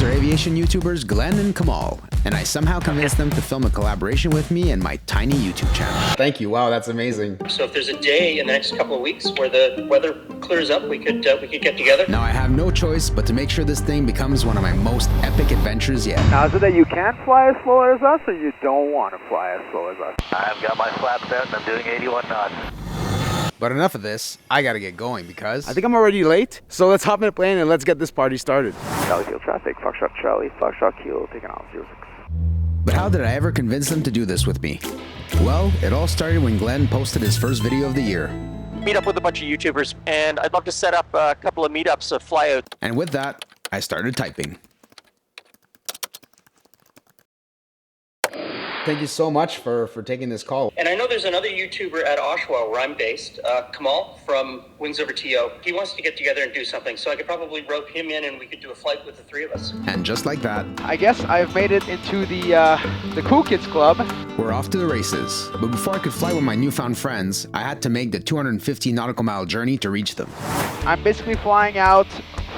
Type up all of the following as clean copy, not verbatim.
are aviation YouTubers Glenn and Kamal, and I somehow convinced them to film a collaboration with me and my tiny YouTube channel. Thank you. Wow, that's amazing. So if there's a day in the next couple of weeks where the weather clears up, we could get together. Now I have no choice but to make sure this thing becomes one of my most epic adventures yet. Now, is it that you can fly as slow as us, or you don't want to fly as slow as us? I've got my flaps out and I'm doing 81 knots. But enough of this, I gotta get going because I think I'm already late, so let's hop in a plane and let's get this party started. Charlie Field traffic, Foxtrot Charlie, Foxtrot Kilo, taking off 06. But how did I ever convince them to do this with me? Well, it all started when Glenn posted his first video of the year. Meet up with a bunch of YouTubers, and I'd love to set up a couple of meetups of flyouts. And with that, I started typing. Thank you so much for taking this call. And I know there's another YouTuber at Oshawa where I'm based, Kamal from Wings Over TO. He wants to get together and do something, so I could probably rope him in and we could do a flight with the three of us. And just like that, I guess I've made it into the Cool Kids Club. we're off to the races. But before I could fly with my newfound friends, I had to make the 250 nautical mile journey to reach them. I'm basically flying out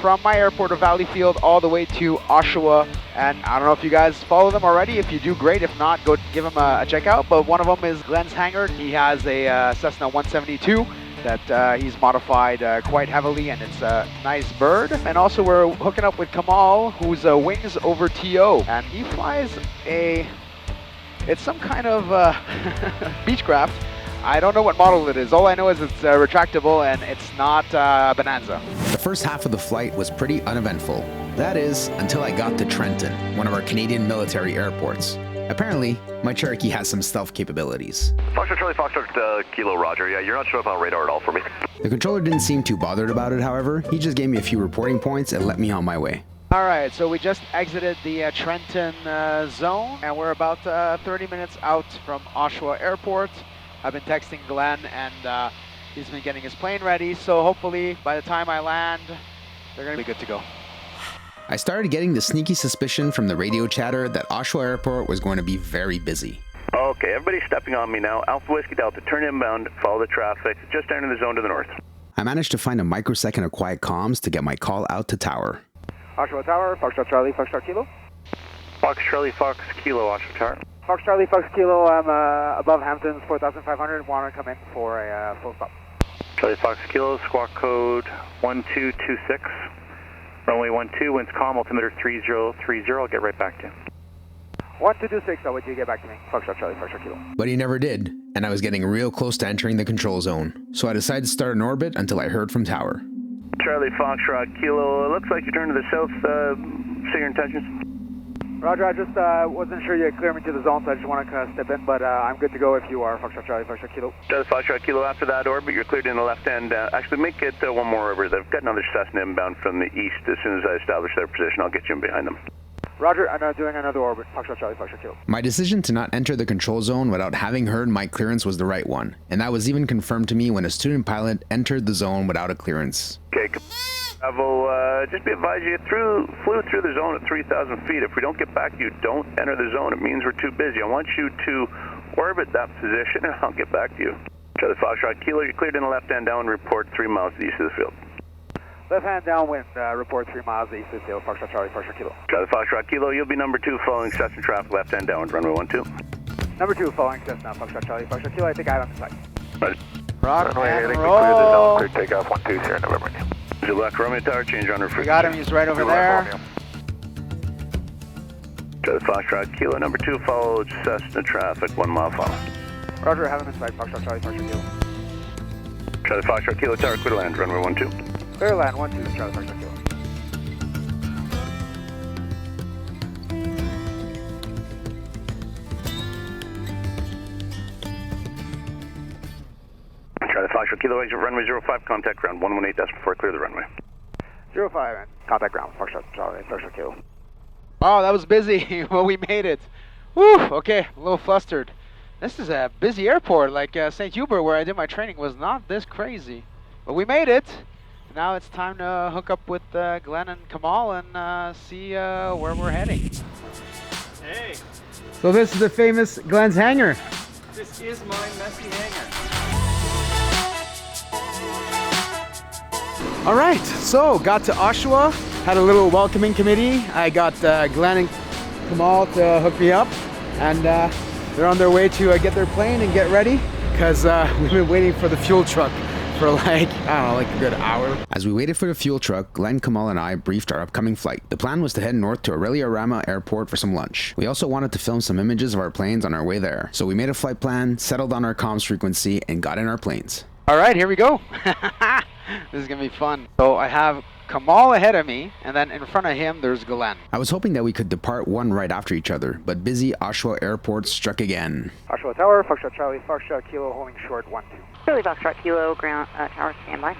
from my airport of Valleyfield all the way to Oshawa, and I don't know if you guys follow them already. If you do, great. If not, go give them a check out. But one of them is Glenn's hangar. He has a Cessna 172 that he's modified quite heavily, and it's a nice bird. And also we're hooking up with Kamal, who's Wings Over TO, and he flies it's some kind of Beechcraft. I don't know what model it is. All I know is it's retractable and it's not Bonanza. The first half of the flight was pretty uneventful. That is, until I got to Trenton, one of our Canadian military airports. Apparently, my Cherokee has some stealth capabilities. Foxtrot Charlie, Foxtrot Kilo, Roger. Yeah, you're not showing up on radar at all for me. The controller didn't seem too bothered about it, however. He just gave me a few reporting points and let me on my way. All right, so we just exited the Trenton zone, and we're about 30 minutes out from Oshawa Airport. I've been texting Glenn, and he's been getting his plane ready, so hopefully by the time I land, they're gonna be good to go. I started getting the sneaky suspicion from the radio chatter that Oshawa Airport was going to be very busy. Okay, everybody's stepping on me now. Alpha Whiskey Delta, turn inbound, follow the traffic. Just entering the zone to the north. I managed to find a microsecond of quiet comms to get my call out to tower. Oshawa Tower, Foxtrot Charlie, Foxtrot Kilo. Fox Charlie, Fox Kilo, Oshawa Tower. Fox Charlie, Fox Kilo, I'm above Hamptons, 4,500, want to come in for a full stop. Charlie Fox Kilo, squawk code 1226. Runway 12, winds calm, altimeter 3030. I'll get right back to you. 1226, would you get back to me? Foxtrot Charlie, Foxtrot Kilo. But he never did, and I was getting real close to entering the control zone. So I decided to start an orbit until I heard from tower. Charlie Foxtrot Kilo, it looks like you turned to the south, say your intentions. Roger, I just wasn't sure you'd clear me to the zone, so I just want to step in, but I'm good to go if you are. Foxtrot Charlie, Foxtrot Kilo. Charlie Foxtrot Kilo, after that orbit, you're cleared in the left end. Actually, make it one more orbit. I've got another Cessna inbound from the east. As soon as I establish their position, I'll get you in behind them. Roger, I'm doing another orbit. Foxtrot Charlie, Foxtrot Kilo. My decision to not enter the control zone without having heard my clearance was the right one, and that was even confirmed to me when a student pilot entered the zone without a clearance. Okay, Bravo, just be advised, you flew through the zone at 3,000 feet. If we don't get back to you, don't enter the zone. It means we're too busy. I want you to orbit that position, and I'll get back to you. Charlie Foxtrot Kilo, you're cleared in the left hand down, report 3 miles to the east of the field. Left hand downwind, report 3 miles east of the field. Foxtrot Charlie, Foxtrot Kilo. Charlie Foxtrot Kilo, you'll be number 2 following Cessna traffic, left hand downwind, runway 12. Number 2 following Cessna, Foxtrot Charlie, Foxtrot Kilo. I think I have on the side. Right. Rock Runway, I and think we cleared the zone. roll. Clear takeoff, 12, Sierra November. Zulu Romeo Tower, change runner for. We got him, he's right over there. Charlie Foxtrot Kilo, number 2 follow Cessna traffic, 1 mile follow. Roger, I have him inside. Foxtrot Charlie, Foxtrot Kilo. Charlie Foxtrot Kilo, tower clear to land, runway 12. Clear land, 12, Charlie, Foxtrot Kilo. Charlie Foxtrot Kilo, exit runway 05, contact ground 118.4, clear the runway. 05 and contact ground. Foxtrot Charlie, Foxtrot Kilo. Oh, that was busy. Well, we made it. Whew, okay, a little flustered. This is a busy airport, like St. Hubert, where I did my training, was not this crazy. But we made it. Now it's time to hook up with Glenn and Kamal and see where we're heading. Hey, So this is the famous Glenn's hangar. this is my messy hangar. All right, so got to Oshawa, had a little welcoming committee. I got Glenn and Kamal to hook me up, and they're on their way to get their plane and get ready, because we've been waiting for the fuel truck for like, I don't know, like a good hour. As we waited for the fuel truck, Glenn, Kamal, and I briefed our upcoming flight. The plan was to head north to Aurelia Rama Airport for some lunch. We also wanted to film some images of our planes on our way there. So we made a flight plan, settled on our comms frequency, and got in our planes. All right, here we go. This is gonna be fun. So I have Kamal ahead of me, and then in front of him, there's Glenn. I was hoping that we could depart one right after each other, but busy Oshawa Airport struck again. Oshawa Tower, Foxtrot Charlie, Foxtrot Kilo, holding short 1-2. Charlie Foxtrot Kilo, ground tower standby.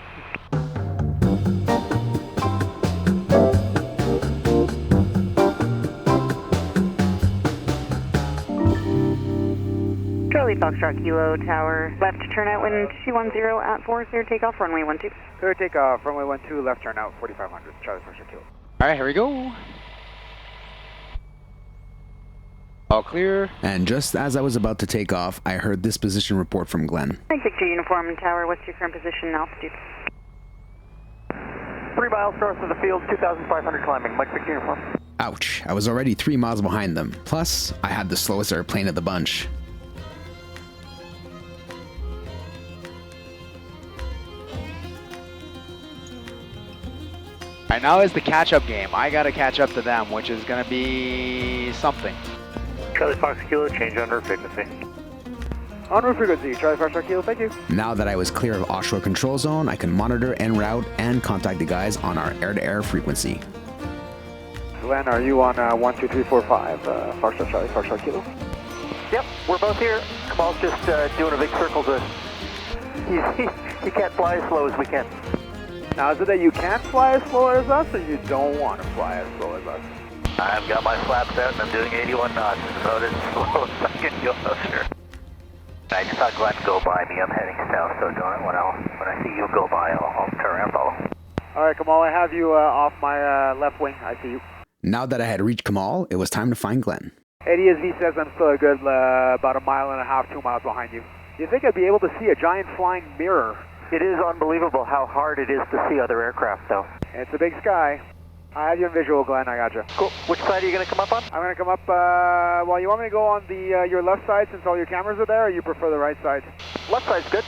Charlie Foxtrot Kilo, tower, left turnout wind 210 at 40, takeoff runway 12. Clear takeoff, runway 12, left turnout, 4500, Charlie Foxtrot Kilo. All right, here we go. All clear. And just as I was about to take off, I heard this position report from Glenn. 962 uniform tower, what's your current position and altitude? 3 miles north of the field, 2,500 climbing, Mike 6 uniform. Ouch, I was already 3 miles behind them. Plus, I had the slowest airplane of the bunch. All right, now is the catch-up game. I gotta catch up to them, which is gonna be something. Charlie Fox Kilo, change on route frequency. En route frequency, Charlie Foxtrot Kilo, thank you. Now that I was clear of Oshawa control zone, I can monitor en route and contact the guys on our air-to-air frequency. Glenn, are you on 12345, Foxtrot Charlie, Foxtrot Kilo? Yep, we're both here. Kamal's just doing a big circle to... He can't fly as slow as we can. Now, is it that you can't fly as slow as us, or you don't want to fly as slow as us? I've got my flaps out and I'm doing 81 knots. It's about as slow as I can go, sir. I just saw Glenn go by me. I'm heading south, so don't when I see you go by, I'll turn around and follow. All right, Kamal, I have you off my left wing. I see you. Now that I had reached Kamal, it was time to find Glenn. Eddie, as he says, I'm still a good about 1.5 miles, 2 miles behind you. Do you think I'd be able to see a giant flying mirror? It is unbelievable how hard it is to see other aircraft, though. It's a big sky. I have you in visual, Glenn. I got you. Cool. Which side are you going to come up on? I'm going to come up, well, you want me to go on the your left side since all your cameras are there, or you prefer the right side? Left side's good.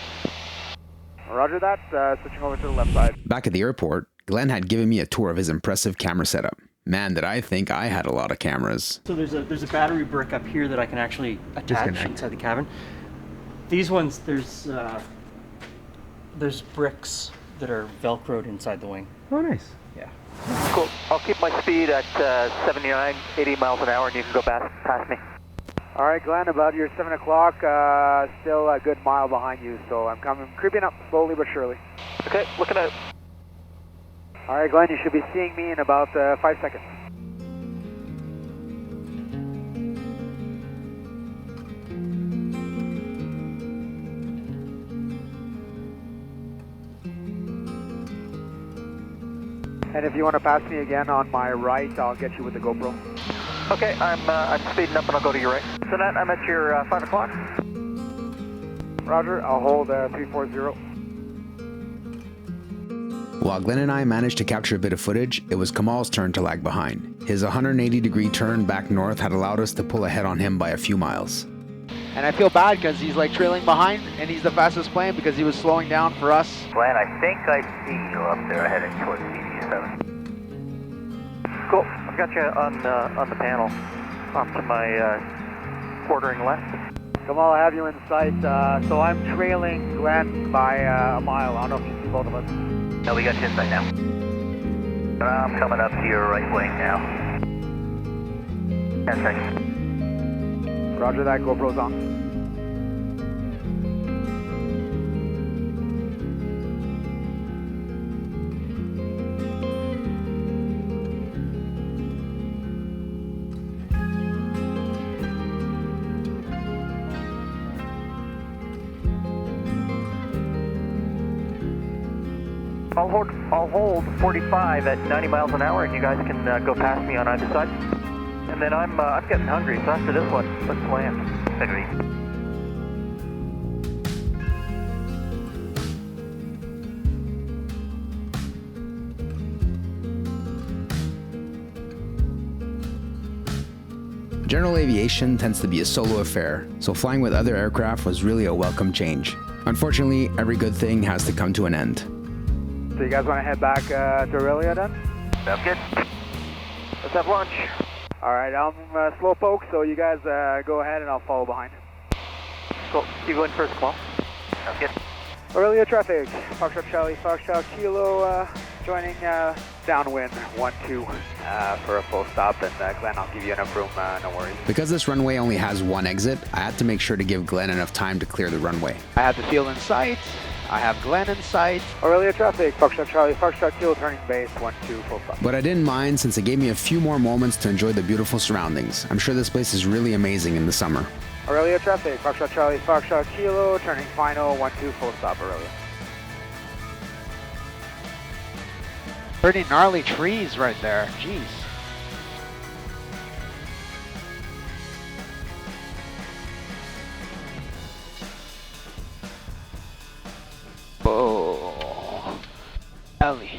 Roger that. Switching over to the left side. Back at the airport, Glenn had given me a tour of his impressive camera setup. Man, did I think I had a lot of cameras. So there's a battery brick up here that I can actually attach inside the cabin. These ones, there's bricks that are Velcroed inside the wing. Oh, nice. Yeah. Cool. I'll keep my speed at 79, 80 miles an hour, and you can go past me. All right, Glenn, about your 7 o'clock, still a good mile behind you, so I'm creeping up slowly but surely. Okay, looking out. All right, Glenn, you should be seeing me in about 5 seconds. And if you want to pass me again on my right, I'll get you with the GoPro. Okay, I'm speeding up and I'll go to your right. So Nat, I'm at your 5 o'clock. Roger, I'll hold 340. While Glenn and I managed to capture a bit of footage, it was Kamal's turn to lag behind. His 180-degree turn back north had allowed us to pull ahead on him by a few miles. And I feel bad because he's like trailing behind, and he's the fastest plane because he was slowing down for us. Glenn, I think I see you up there heading towards CD7. Cool. I've got you on the panel, off to my quartering left. Kamal, I have you in sight. So I'm trailing Glenn by a mile. I don't know if you see both of us. No, we got you in sight now. I'm coming up to your right wing now. 10 seconds. Roger that, GoPro's on. I'll hold 45 at 90 miles an hour, and you guys can go past me on either side. And then I'm getting hungry, so after this one, let's land. Agreed. General aviation tends to be a solo affair, so flying with other aircraft was really a welcome change. Unfortunately, every good thing has to come to an end. So you guys want to head back to Aurelia then? Sounds good. Let's have lunch. All right, I'm slowpoke, so you guys go ahead and I'll follow behind. Cool. You go in first, Kamal. Sounds good. Aurelia traffic, Foxtrot Charlie, Foxtrot Kilo, joining downwind 12 for a full stop, and Glenn, I'll give you enough room, no worries. Because this runway only has one exit, I had to make sure to give Glenn enough time to clear the runway. I have the field in sight. I have Glenn in sight. Aurelia traffic, Foxtrot Charlie, Foxtrot Kilo, turning base 12, full stop. But I didn't mind since it gave me a few more moments to enjoy the beautiful surroundings. I'm sure this place is really amazing in the summer. Aurelia traffic, Foxtrot Charlie, Foxtrot Kilo, turning final 12, full stop, Aurelia. Pretty gnarly trees right there. Jeez. Oh, Ellie.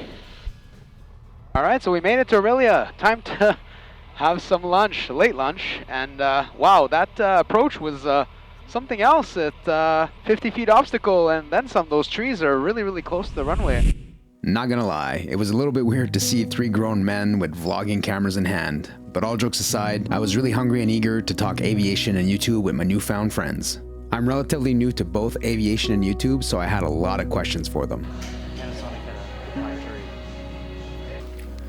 All right, so we made it to Aurelia. Time to have some lunch, late lunch, and wow, that approach was something else. At 50 feet obstacle, and then some. Those trees are really, really close to the runway. Not gonna lie, it was a little bit weird to see 3 grown men with vlogging cameras in hand. But all jokes aside, I was really hungry and eager to talk aviation and YouTube with my newfound friends. I'm relatively new to both aviation and YouTube, so I had a lot of questions for them.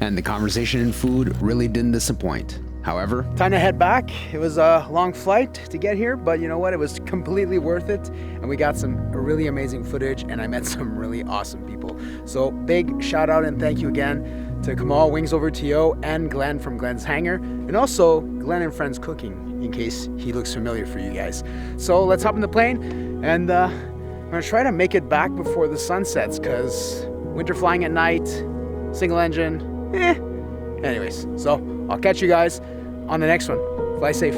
And the conversation and food really didn't disappoint. However, time to head back. It was a long flight to get here, but you know what? It was completely worth it. And we got some really amazing footage, and I met some really awesome people. So big shout out and thank you again to Kamal, Wings Over TO, and Glenn from Glenn's Hangar, and also Glenn and Friends Cooking, in case he looks familiar for you guys. So let's hop in the plane, and I'm gonna try to make it back before the sun sets, because winter flying at night, single engine, Anyways, so I'll catch you guys on the next one. Fly safe.